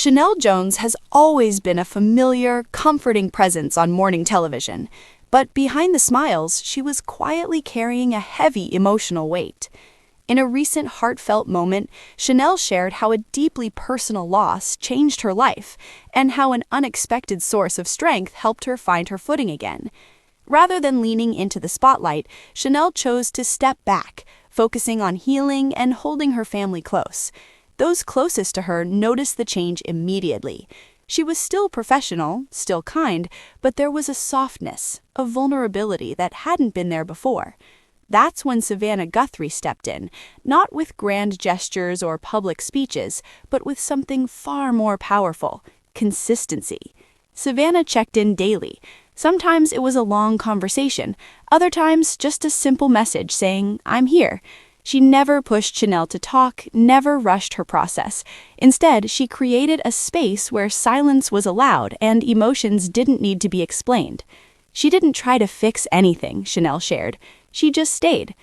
Sheinelle Jones has always been a familiar, comforting presence on morning television, but behind the smiles, she was quietly carrying a heavy emotional weight. In a recent heartfelt moment, Sheinelle shared how a deeply personal loss changed her life and how an unexpected source of strength helped her find her footing again. Rather than leaning into the spotlight, Sheinelle chose to step back, focusing on healing and holding her family close. Those closest to her noticed the change immediately. She was still professional, still kind, but there was a softness, a vulnerability that hadn't been there before. That's when Savannah stepped in, not with grand gestures or public speeches, but with something far more powerful: consistency. Savannah checked in daily. Sometimes it was a long conversation, other times just a simple message saying, "I'm here." She never pushed Sheinelle to talk, never rushed her process. Instead, she created a space where silence was allowed and emotions didn't need to be explained. She didn't try to fix anything, Sheinelle shared. She just stayed.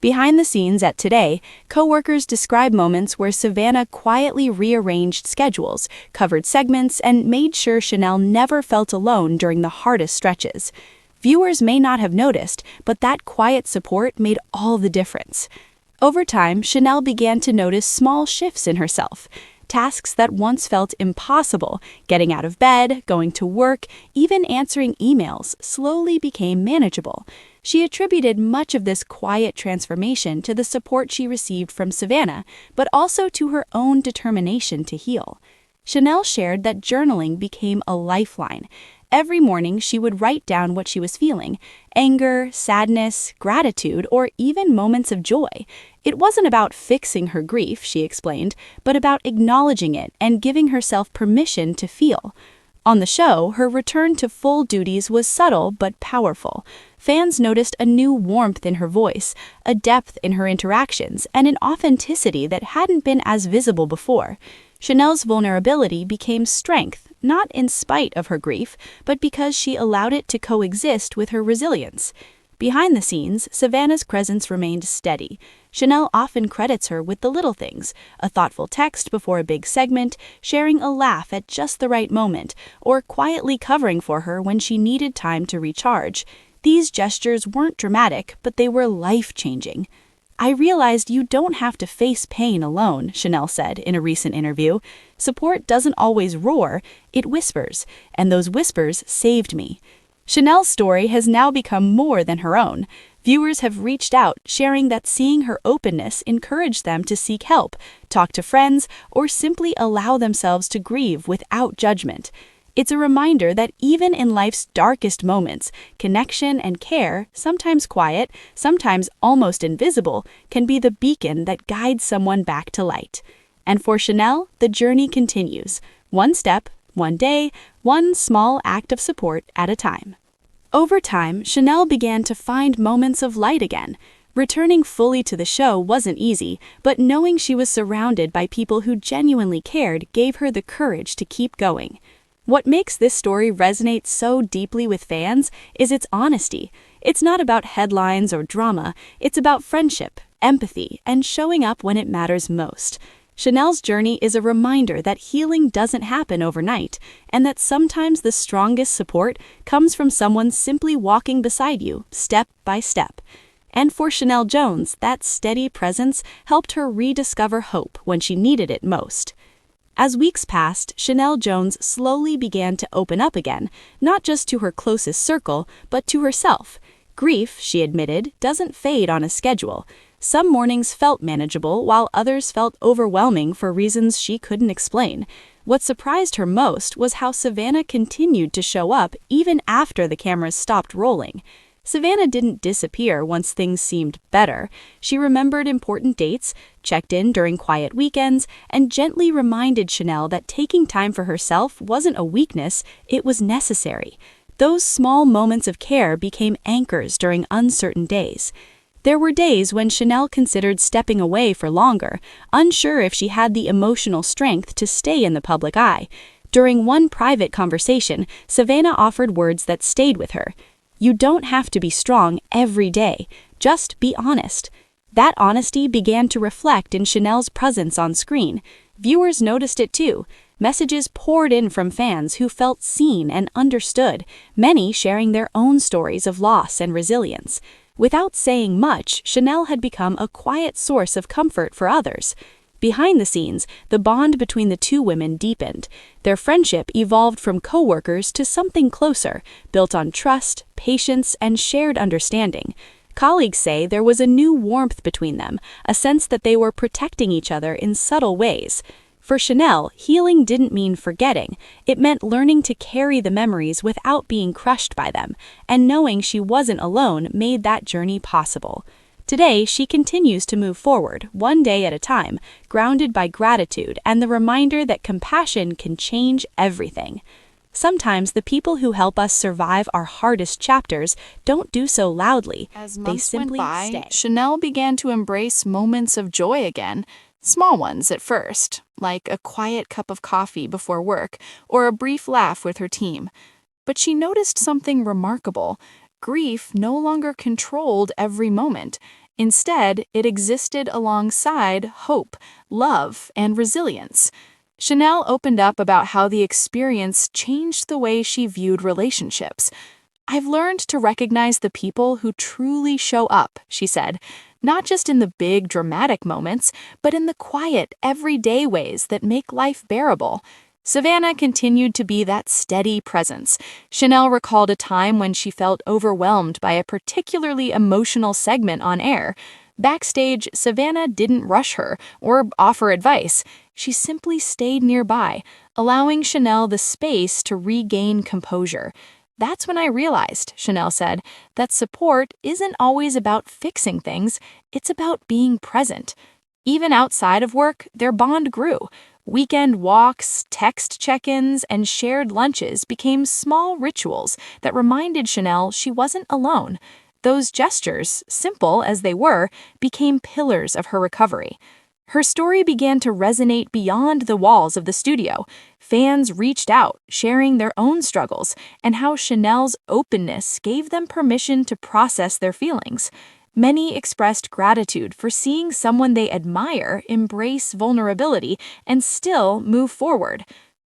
Behind the scenes at Today, coworkers describe moments where Savannah quietly rearranged schedules, covered segments, and made sure Sheinelle never felt alone during the hardest stretches. Viewers may not have noticed, but that quiet support made all the difference. Over time, Sheinelle began to notice small shifts in herself. Tasks that once felt impossible, getting out of bed, going to work, even answering emails, slowly became manageable. She attributed much of this quiet transformation to the support she received from Savannah, but also to her own determination to heal. Sheinelle shared that journaling became a lifeline. Every morning, she would write down what she was feeling: anger, sadness, gratitude, or even moments of joy. It wasn't about fixing her grief, she explained, but about acknowledging it and giving herself permission to feel. On the show, her return to full duties was subtle but powerful. Fans noticed a new warmth in her voice, a depth in her interactions, and an authenticity that hadn't been as visible before. Sheinelle's vulnerability became strength, not in spite of her grief, but because she allowed it to coexist with her resilience. Behind the scenes, Savannah's presence remained steady. Sheinelle often credits her with the little things: a thoughtful text before a big segment, sharing a laugh at just the right moment, or quietly covering for her when she needed time to recharge. These gestures weren't dramatic, but they were life-changing. "I realized you don't have to face pain alone," Sheinelle said in a recent interview. "Support doesn't always roar, it whispers, and those whispers saved me." Sheinelle's story has now become more than her own. Viewers have reached out, sharing that seeing her openness encouraged them to seek help, talk to friends, or simply allow themselves to grieve without judgment. It's a reminder that even in life's darkest moments, connection and care, sometimes quiet, sometimes almost invisible, can be the beacon that guides someone back to light. And for Sheinelle, the journey continues, one step, one day, one small act of support at a time. Over time, Sheinelle began to find moments of light again. Returning fully to the show wasn't easy, but knowing she was surrounded by people who genuinely cared gave her the courage to keep going. What makes this story resonate so deeply with fans is its honesty. It's not about headlines or drama, it's about friendship, empathy, and showing up when it matters most. Sheinelle's journey is a reminder that healing doesn't happen overnight, and that sometimes the strongest support comes from someone simply walking beside you, step by step. And for Sheinelle Jones, that steady presence helped her rediscover hope when she needed it most. As weeks passed, Sheinelle Jones slowly began to open up again, not just to her closest circle, but to herself. Grief, she admitted, doesn't fade on a schedule. Some mornings felt manageable, while others felt overwhelming for reasons she couldn't explain. What surprised her most was how Savannah continued to show up even after the cameras stopped rolling. Savannah didn't disappear once things seemed better. She remembered important dates, checked in during quiet weekends, and gently reminded Sheinelle that taking time for herself wasn't a weakness, it was necessary. Those small moments of care became anchors during uncertain days. There were days when Sheinelle considered stepping away for longer, unsure if she had the emotional strength to stay in the public eye. During one private conversation, Savannah offered words that stayed with her. "You don't have to be strong every day. Just be honest." That honesty began to reflect in Sheinelle's presence on screen. Viewers noticed it too. Messages poured in from fans who felt seen and understood, many sharing their own stories of loss and resilience. Without saying much, Sheinelle had become a quiet source of comfort for others. Behind the scenes, the bond between the two women deepened. Their friendship evolved from co-workers to something closer, built on trust, patience, and shared understanding. Colleagues say there was a new warmth between them, a sense that they were protecting each other in subtle ways. For Sheinelle, healing didn't mean forgetting. It meant learning to carry the memories without being crushed by them, and knowing she wasn't alone made that journey possible. Today, she continues to move forward, one day at a time, grounded by gratitude and the reminder that compassion can change everything. Sometimes the people who help us survive our hardest chapters don't do so loudly. As They months went simply by, stay. Sheinelle began to embrace moments of joy again, small ones at first, like a quiet cup of coffee before work or a brief laugh with her team. But she noticed something remarkable. Grief no longer controlled every moment. Instead, it existed alongside hope, love, and resilience. Sheinelle opened up about how the experience changed the way she viewed relationships. "I've learned to recognize the people who truly show up," she said, "not just in the big dramatic moments, but in the quiet, everyday ways that make life bearable." Savannah continued to be that steady presence. Sheinelle recalled a time when she felt overwhelmed by a particularly emotional segment on air. Backstage, Savannah didn't rush her or offer advice. She simply stayed nearby, allowing Sheinelle the space to regain composure. "That's when I realized," Sheinelle said, "that support isn't always about fixing things, it's about being present." Even outside of work, their bond grew. Weekend walks, text check-ins, and shared lunches became small rituals that reminded Sheinelle she wasn't alone. Those gestures, simple as they were, became pillars of her recovery. Her story began to resonate beyond the walls of the studio. Fans reached out, sharing their own struggles, and how Sheinelle's openness gave them permission to process their feelings. Many expressed gratitude for seeing someone they admire embrace vulnerability and still move forward.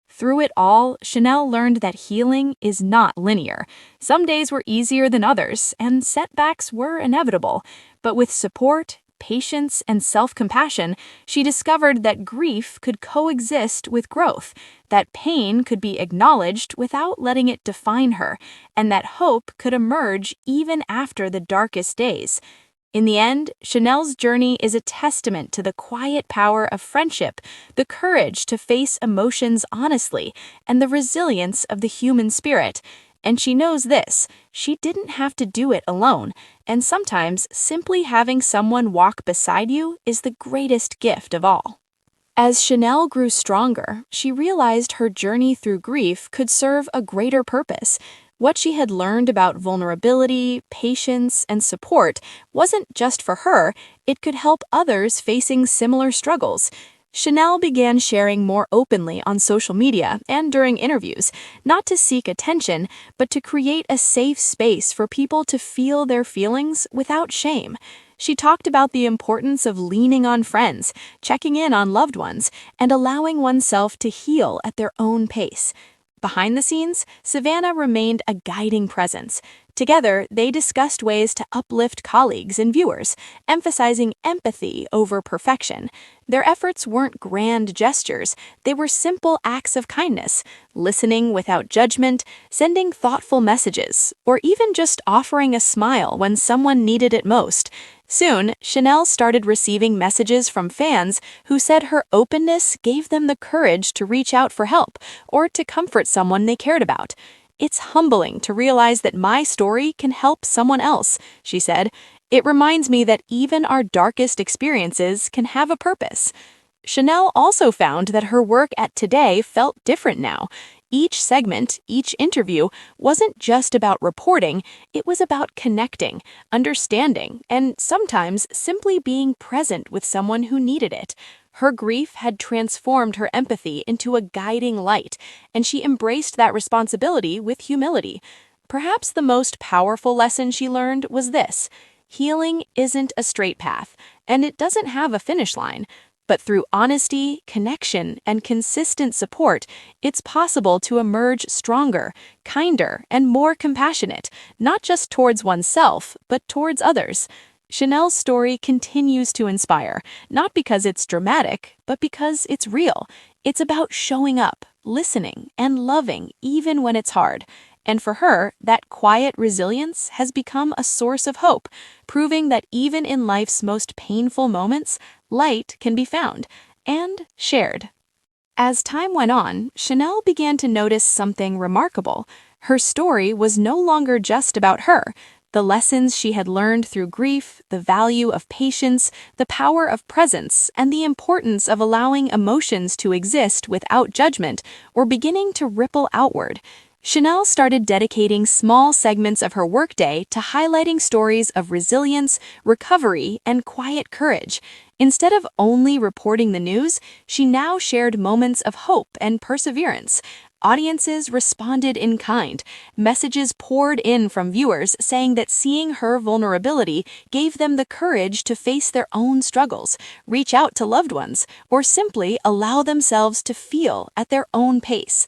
Through it all, Sheinelle learned that healing is not linear. Some days were easier than others, and setbacks were inevitable. But with support, patience, and self-compassion, she discovered that grief could coexist with growth, that pain could be acknowledged without letting it define her, and that hope could emerge even after the darkest days. In the end, Sheinelle's journey is a testament to the quiet power of friendship, the courage to face emotions honestly, and the resilience of the human spirit. And she knows this: she didn't have to do it alone, and sometimes simply having someone walk beside you is the greatest gift of all. As Sheinelle grew stronger, she realized her journey through grief could serve a greater purpose. What she had learned about vulnerability, patience, and support wasn't just for her, it could help others facing similar struggles. Sheinelle began sharing more openly on social media and during interviews, not to seek attention, but to create a safe space for people to feel their feelings without shame. She talked about the importance of leaning on friends, checking in on loved ones, and allowing oneself to heal at their own pace. Behind the scenes, Savannah remained a guiding presence. Together, they discussed ways to uplift colleagues and viewers, emphasizing empathy over perfection. Their efforts weren't grand gestures, they were simple acts of kindness, listening without judgment, sending thoughtful messages, or even just offering a smile when someone needed it most. Soon, Sheinelle started receiving messages from fans who said her openness gave them the courage to reach out for help or to comfort someone they cared about. "It's humbling to realize that my story can help someone else," she said. "It reminds me that even our darkest experiences can have a purpose." Sheinelle also found that her work at Today felt different now. Each segment, each interview, wasn't just about reporting, it was about connecting, understanding, and sometimes simply being present with someone who needed it. Her grief had transformed her empathy into a guiding light, and she embraced that responsibility with humility. Perhaps the most powerful lesson she learned was this: healing isn't a straight path, and it doesn't have a finish line. But through honesty, connection, and consistent support, it's possible to emerge stronger, kinder, and more compassionate, not just towards oneself, but towards others. Sheinelle's story continues to inspire, not because it's dramatic, but because it's real. It's about showing up, listening, and loving even when it's hard. And for her, that quiet resilience has become a source of hope, proving that even in life's most painful moments, light can be found and shared. As time went on, Sheinelle began to notice something remarkable. Her story was no longer just about her. The lessons she had learned through grief, the value of patience, the power of presence, and the importance of allowing emotions to exist without judgment were beginning to ripple outward. Sheinelle started dedicating small segments of her workday to highlighting stories of resilience, recovery, and quiet courage. Instead of only reporting the news, she now shared moments of hope and perseverance. Audiences responded in kind. Messages poured in from viewers saying that seeing her vulnerability gave them the courage to face their own struggles, reach out to loved ones, or simply allow themselves to feel at their own pace.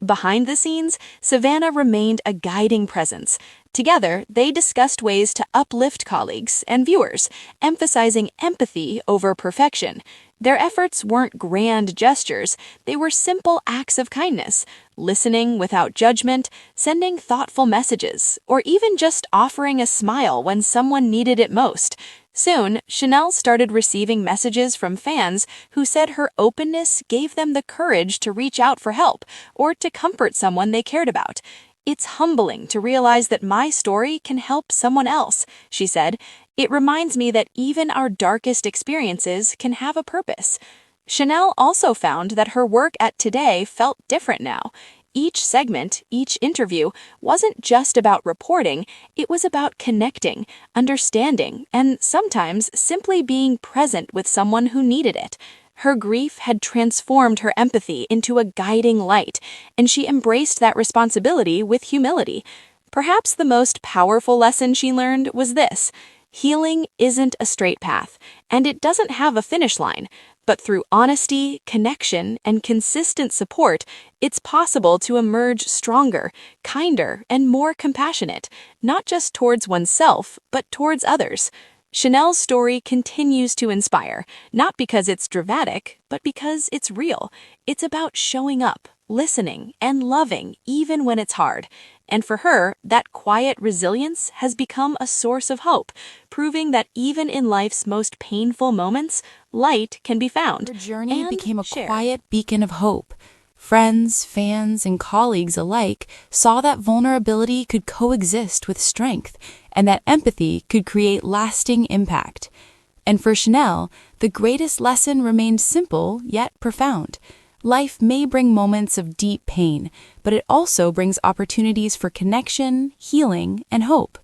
Behind the scenes, Savannah remained a guiding presence. Together, they discussed ways to uplift colleagues and viewers, emphasizing empathy over perfection. Their efforts weren't grand gestures, they were simple acts of kindness, listening without judgment, sending thoughtful messages, or even just offering a smile when someone needed it most. Soon, Sheinelle started receiving messages from fans who said her openness gave them the courage to reach out for help or to comfort someone they cared about. "It's humbling to realize that my story can help someone else," she said. "It reminds me that even our darkest experiences can have a purpose." Sheinelle also found that her work at Today felt different now. Each segment, each interview, wasn't just about reporting, it was about connecting, understanding, and sometimes simply being present with someone who needed it. Her grief had transformed her empathy into a guiding light, and she embraced that responsibility with humility. Perhaps the most powerful lesson she learned was this: healing isn't a straight path, and it doesn't have a finish line. But through honesty, connection, and consistent support, it's possible to emerge stronger, kinder, and more compassionate, not just towards oneself, but towards others. Sheinelle's story continues to inspire, not because it's dramatic, but because it's real. It's about showing up, listening, and loving even when it's hard. And for her, that quiet resilience has become a source of hope, proving that even in life's most painful moments, light can be found. Her journey and became a shared. quiet beacon of hope. Friends, fans, and colleagues alike saw that vulnerability could coexist with strength, and that empathy could create lasting impact. And for Sheinelle, the greatest lesson remained simple yet profound. Life may bring moments of deep pain, but it also brings opportunities for connection, healing, and hope.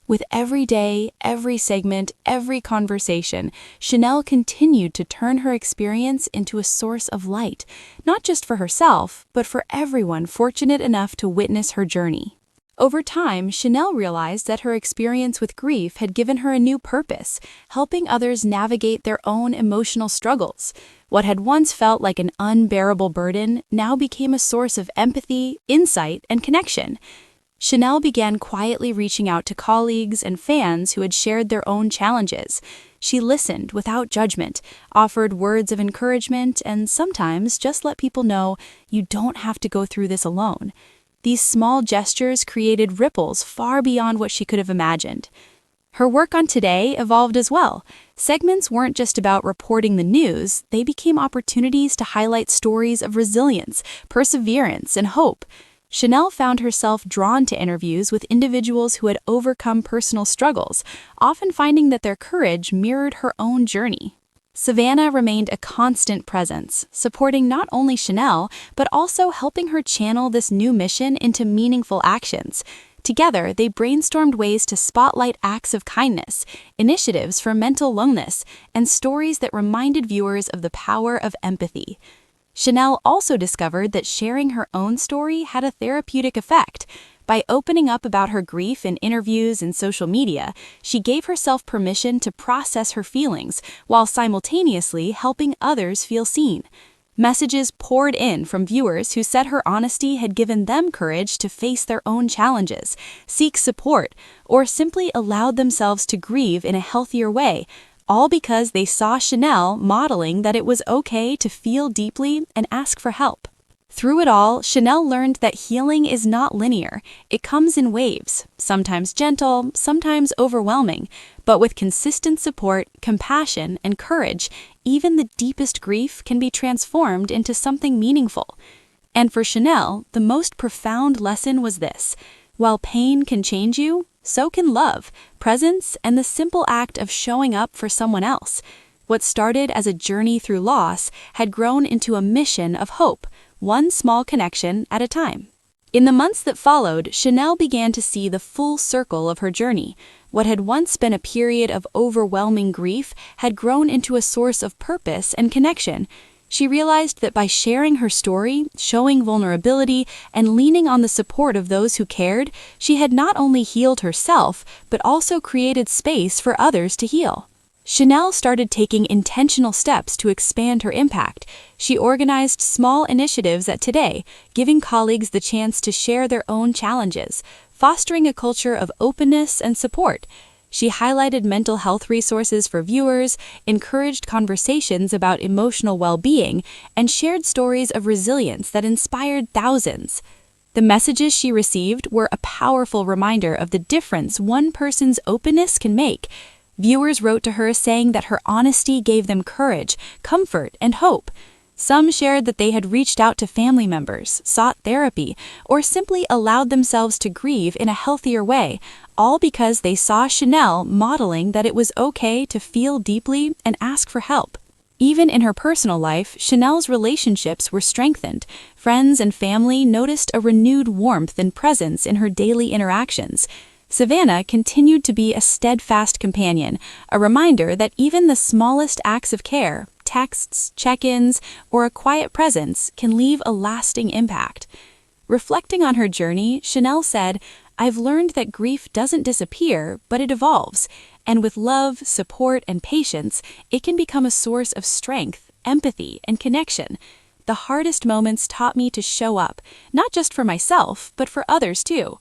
With every day, every segment, every conversation, Sheinelle continued to turn her experience into a source of light, not just for herself, but for everyone fortunate enough to witness her journey. Over time, Sheinelle realized that her experience with grief had given her a new purpose, helping others navigate their own emotional struggles. What had once felt like an unbearable burden now became a source of empathy, insight, and connection. Sheinelle began quietly reaching out to colleagues and fans who had shared their own challenges. She listened without judgment, offered words of encouragement, and sometimes just let people know you don't have to go through this alone. These small gestures created ripples far beyond what she could have imagined. Her work on Today evolved as well. Segments weren't just about reporting the news, they became opportunities to highlight stories of resilience, perseverance, and hope. Sheinelle found herself drawn to interviews with individuals who had overcome personal struggles, often finding that their courage mirrored her own journey. Savannah remained a constant presence, supporting not only Sheinelle, but also helping her channel this new mission into meaningful actions. Together, they brainstormed ways to spotlight acts of kindness, initiatives for mental wellness, and stories that reminded viewers of the power of empathy. Sheinelle also discovered that sharing her own story had a therapeutic effect. By opening up about her grief in interviews and social media, she gave herself permission to process her feelings while simultaneously helping others feel seen. Messages poured in from viewers who said her honesty had given them courage to face their own challenges, seek support, or simply allowed themselves to grieve in a healthier way, all because they saw Sheinelle modeling that it was okay to feel deeply and ask for help. Through it all, Sheinelle learned that healing is not linear. It comes in waves, sometimes gentle, sometimes overwhelming, but with consistent support, compassion, and courage, even the deepest grief can be transformed into something meaningful. And for Sheinelle, the most profound lesson was this: while pain can change you, so can love, presence, and the simple act of showing up for someone else. What started as a journey through loss had grown into a mission of hope, one small connection at a time. In the months that followed, Sheinelle began to see the full circle of her journey. What had once been a period of overwhelming grief had grown into a source of purpose and connection. She realized that by sharing her story, showing vulnerability, and leaning on the support of those who cared, she had not only healed herself, but also created space for others to heal. Sheinelle started taking intentional steps to expand her impact. She organized small initiatives at Today, giving colleagues the chance to share their own challenges, fostering a culture of openness and support. She highlighted mental health resources for viewers, encouraged conversations about emotional well-being, and shared stories of resilience that inspired thousands. The messages she received were a powerful reminder of the difference one person's openness can make. Viewers wrote to her saying that her honesty gave them courage, comfort, and hope. Some shared that they had reached out to family members, sought therapy, or simply allowed themselves to grieve in a healthier way, all because they saw Sheinelle modeling that it was okay to feel deeply and ask for help. Even in her personal life, Sheinelle's relationships were strengthened. Friends and family noticed a renewed warmth and presence in her daily interactions. Savannah continued to be a steadfast companion, a reminder that even the smallest acts of care, texts, check-ins, or a quiet presence can leave a lasting impact. Reflecting on her journey, Sheinelle said, "I've learned that grief doesn't disappear, but it evolves, and with love, support, and patience, it can become a source of strength, empathy, and connection. The hardest moments taught me to show up, not just for myself, but for others too."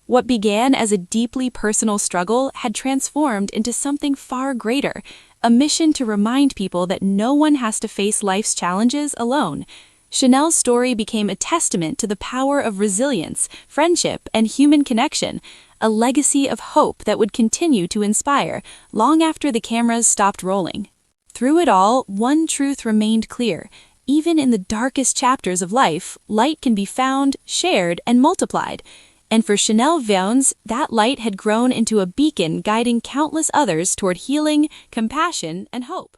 What began as a deeply personal struggle had transformed into something far greater, a mission to remind people that no one has to face life's challenges alone. Sheinelle's story became a testament to the power of resilience, friendship, and human connection, a legacy of hope that would continue to inspire long after the cameras stopped rolling. Through it all, one truth remained clear: even in the darkest chapters of life, light can be found, shared, and multiplied. And for Sheinelle Vaughns, that light had grown into a beacon guiding countless others toward healing, compassion, and hope.